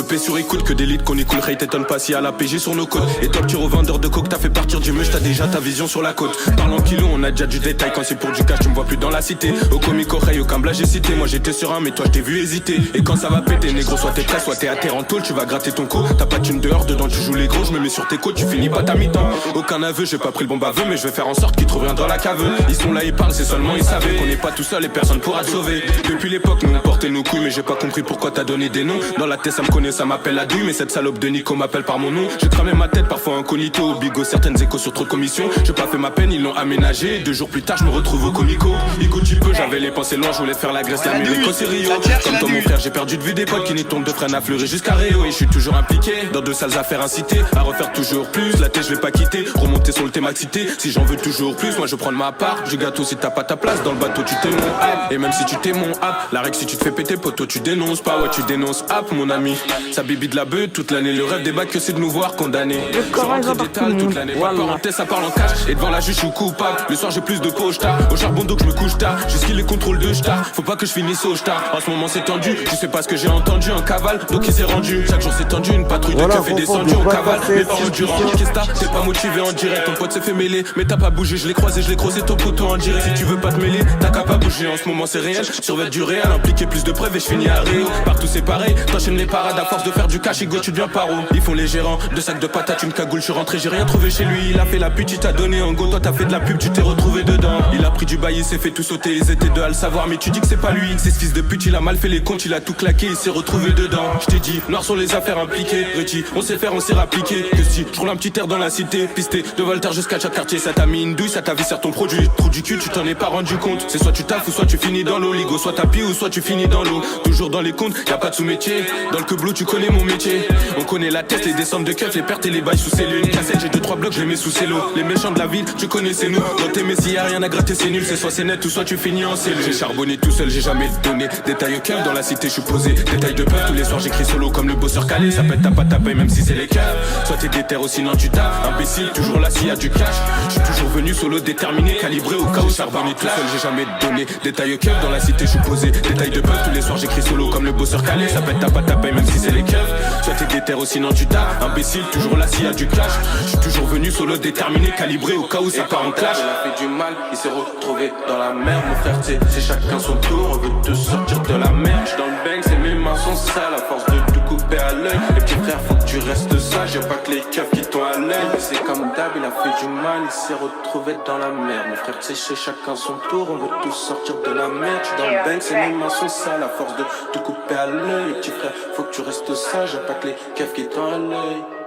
Le P sur écoute, que d'élite qu'on écoule. Ray t'étonne pas si à la PG sur nos côtes. Et toi, tu revendeur de coke, t'as fait partir du mush, t'as déjà ta vision sur la côte. Parlant kilo, on a déjà du détail. Quand c'est pour du cash, tu me vois plus dans la cité. Au comico Ray, aucun blague j'ai cité. Moi j'étais serein, mais toi je t'ai vu hésiter. Et quand ça va péter, négro, soit t'es prêt, soit t'es à terre en tôle, tu vas gratter ton co. T'as pas de thune dehors, dedans tu joues les gros, je me mets sur tes côtes, tu finis pas ta mi-temps. Aucun aveu, j'ai pas pris le bon baveux, mais je vais faire en sorte qu'ils trouvent rien dans la cave. Ils sont là, ils parlent, c'est seulement ils savaient qu'on n'est pas tout seul et personne pourra te sauver. Depuis l'époque, nous on portait nos couilles, mais j'ai pas compris pourquoi t'as donné des noms. Dans la tête, ça me connaît, ça m'appelle la douille, mais cette salope de Nico m'appelle par mon nom. J'ai cramé ma tête, parfois incognito, bigo, certaines échos sur trop de commissions. J'ai pas fait ma peine, ils l'ont aménagé. 2 jours plus tard, je me retrouve au comico. Igo, tu peux, j'avais les pensées loin, je voulais faire la Grèce, l'Amérique, c'est Rio. Comme toi, mon frère, j'ai perdu de vue des potes qui n'y tombent de freine à fleurir jusqu'à Rio. Et je suis toujours impliqué dans de sales affaires incitées à refaire toujours plus. La tête, je vais pas quitter, remonter sur le thème cité. Si j'en veux toujours plus, moi je prends de ma part. Du gâteau, si t'as pas ta place dans le bateau, tu t'es mon app. Et même si tu t'es mon app, la règle, si tu te fais péter, poteau, tu dénonces pas. Ouais, tu dénonces app, mon ami. Ça bibi de la beuh toute l'année. Le rêve des bacs, que c'est de nous voir condamnés. Je rentre d'étal toute l'année. Pas parenthèse, ça parle en cash. Et devant la juge, je suis coupable. Le soir, j'ai plus de poche tard. Au charbon, donc je me couche tard. Jusqu'il les contrôles de star. Faut pas que je finisse au star. En ce moment, c'est tendu. Tu sais pas ce que j'ai entendu en cavale. Donc il s'est rendu. Chaque jour, c'est tendu. Une patrouille de keufs est descendue en cavale. Mais par endurant, qu'est-ce que t'es pas motivé en direct. Ton pote s'est fait mêler. Mais t'as pas bougé. Je l'ai croisé, je l'ai croisé ton poteau en direct. Si tu veux pas te mêler, t'as qu'à pas bouger. En ce moment, c'est réel. Survêt du réel. Impliquer plus de preuves et je finis à Rio. Partout, c'est pareil. T'enchaînes les parades à force de faire du cash. Ego, tu deviens paro. Ils font les gérants. 2 sacs de patates, une cagoule. Je suis rentré, j'ai rien trouvé chez lui. Il a fait la pute, il t'a donné en go. Toi, t'as fait de la pub, tu t'es retrouvé dedans. Il a pris du bail, il s'est fait tout sauter. Ils étaient deux à le savoir, mais tu dis que c'est pas lui. C'est ce fils de pute, il a mal fait les comptes, il a tout claqué, il s'est retrouvé dedans. Je t'ai dit, noir sur les affaires impliquées. Réti, on sait faire, on s'est rappliqué. Que si je roule un petit air dans la cité, pisté de Voltaire jusqu'à chaque quartier, ça t'a mis une douille, ça t'a vissé ton produit. Trou du cul, tu t'en es pas rendu compte. C'est soit tu taffes ou soit tu finis dans l'eau. Ligo, soit tapis ou soit tu finis dans l'eau. Toujours dans les comptes, y a pas de sous-métier. Dans le queblou, tu connais mon métier. On connaît la tête, les descentes de keufs, les pertes et les bails sous cellule. Cassette, j'ai 2-3 blocs, je les mets sous cello. Les méchants de la ville, tu connais c'est nous. Dans tes messies, y'a rien à gratter, c'est nul. C'est soit c'est net ou soit tu finis en cellule. J'ai charbonné tout seul, j'ai jamais donné. Détail au cœur, dans la cité, je suis posé. Détail de peur, tous les soirs j'écris solo comme le bosseur calé. Ça pète, t'as pas ta paye, même si c'est les cœurs. Soit t'es déter ou sinon tu tapes. Imbécile, toujours là s'il y a du cash. Je suis toujours venu solo déterminé, calibré au cas où charbonné tout seul, j'ai jamais donné. Détail au cœur, dans la cité, je suis posé. Détail de peur, tous les soirs j'écris solo comme le bosseur calé. Ça pète, t'as pas ta paye, même si c'est les cœurs. Soit t'es déter ou sinon tu tapes. Imbécile, toujours là s'il y a du clash. Je suis toujours venu solo déterminé, calibré au cas où ça part en clash. Il a fait du mal, il s'est retrouvé dans la merde. Mon frère, c'est chacun son tour. On veut te sortir de la merde. J'suis dans le bang, c'est mes mains sont sales. À force de tout couper à l'œil. Et puis frère, faut que tu restes sage. Y'a pas que les keufs qui t'ont à l'œil. C'est comme d'hab, il a fait du mal, il s'est retrouvé dans la merde. Mon frère, c'est chacun son tour. On veut tous sortir de la merde. J'suis dans le bang, c'est mes mains sont sales. À force de tout couper à l'œil. Et puis frère, faut que tu restes sage. Y'a pas que les keufs qui t'ont à l'œil.